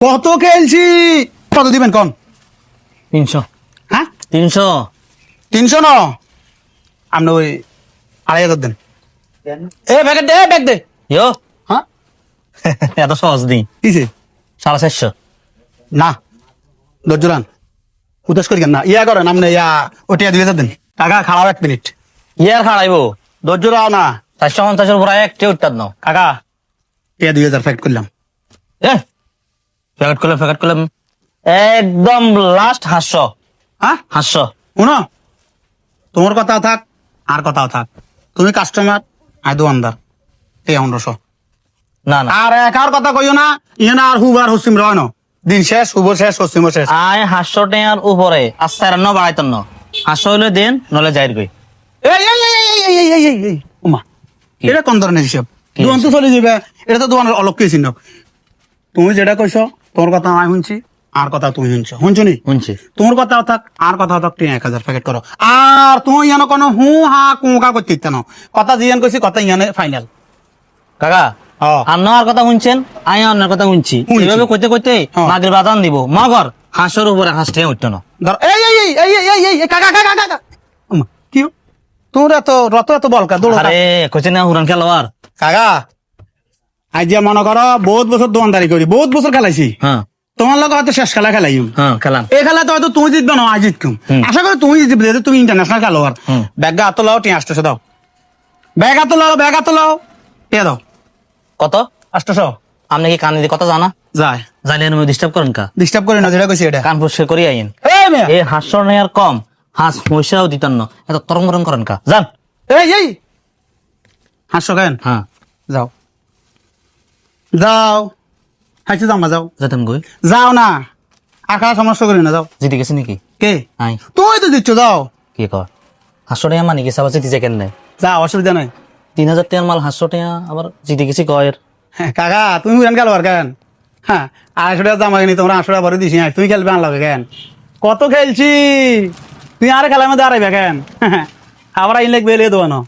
কত খেলছি, কত দিবেন কন? 300। হ্যাঁ 300। 300 ন, আপনি ওই 2500 দেন। এ ব্যাগ দে, ব্যাগ দে। ইয়ো হ্যাঁ এত সহজ নেই। কিছে 450। না দর্জরান উদাস করি কেন না, ইয়া করেন আপনি, ইয়া ওটিয়া 2000 দেন। কাকা খাড়াও 1 মিনিট, ইয়ার খাড়াইবো দর্জরাও না 450 উপর একটা উঠতার নাও। কাকা, টিয়া 2000 ফ্যাক্ট করলাম। এ ফেকাট করলাম একদম লাস্ট 500। হ্যাঁ 500। শুনো, তোমার কথাও থাক আর কথাও থাক, তুমি কাস্টমার আই দোকানদার, এই 1500। না না, আর একার কথা কইও না, ইয়ে না আর হুবার হসিম রয় ন, দিন শেষ, শুভ শেষ, হসিম শেষ। আয় 500 টাকার উপরে আচ্ছা ন বাড়াইতাম না। 500 হইলে দেন, নলে যাই গই। এই এই এই এই এই এই এই এই উমা, কি? এটা কোন ধরনের হিসাব? কি দোকান তো চলে যাবে, এটা তো দোকানের অলক কি চিহ্ন। তুমি যেটা কইছো, তোমার কথা আমি শুনছি, আর কথা তুমি শুনছো নি? শুনছি। তোমার কথাও থাক আর কথাও থাক, 1000 প্যাকেট করো। আর তুমি ইয়ানো কোনো হু হা কুকা করতে ইচ্ছা না, কথা জিয়ান কইছি, কথা ইয়ানে ফাইনাল। কাকা আপনার কথা শুনছেন, আমি আপনার কথা শুনছি। শুনছি। এভাবে কইতে কইতে হ্যাঁ। মাগের বাজান দিব মগর 500 উপরে 5 টাকা উঠতো না। ধর এই এই এই এই এই এই এই কাকা কাকা কাকা উমা, কি তোর এত রত এত বলকা দৌড় আরে কইছে না হুরান খেলোয়াড়। কাকা, আজ যে মনে করো বহুত বছর দোকানদারি করি, বহুত বছর খেলাইছি, হ্যাঁ তোমার লোক হয়তো শেষ খেলা খেলাইম। হ্যাঁ খেলাম। এই খেলাতে হয়তো তুমি জিতবে না, আজ জিতকুম। হুম। আশা করি তুমি জিতবে, যেহেতু তুমি ইন্টারন্যাশনাল খেলোয়াড়। হুম। ব্যাগ হাত লাও, 800 দাও। ব্যাগ হাত লাও, ব্যাগ হাত লাও, টিয়া দাও কত 800। আপনি কি কানে দিয়ে কথা জানা যায় জানলে আমি ডিস্টার্ব করেন কা? ডিস্টার্ব করি না, যেটা কইছি এটা। কান পরিষ্কার করি আইন। এই মেয়া, এই 500 নেই আর কম, হাঁস পয়সাও দিতাম না, এত তরং তরং করেন কা? জান। এই এই 500 কেন? হ্যাঁ যাও যাও, হাইছে যাও, যাও যেতাম গই। যাও না, আর খারাপ সমস্যা করি না, যাও। জিতে গেছে নাকি? কে? আই তুই তো দিচ্ছ, যাও কি কর 500 টাকা মানে গেছে আবার জিতে যায় কেন নাই? যাও, অসুবিধা নাই। 3000 টাকার মাল 500 টাকা আবার জিতে গেছি কয়ের। হ্যাঁ, কাকা তুমি উড়ান খেলবার কেন? হ্যাঁ 250 টাকা জামা কিনি, তোমরা 800 টাকা ভরে দিছি, তুই খেলবে আনলাবে কেন? কত খেলছি, তুই আর খেলার মধ্যে আড়াইবে কেন? আবার আইন লাগবে এলে দেবো না।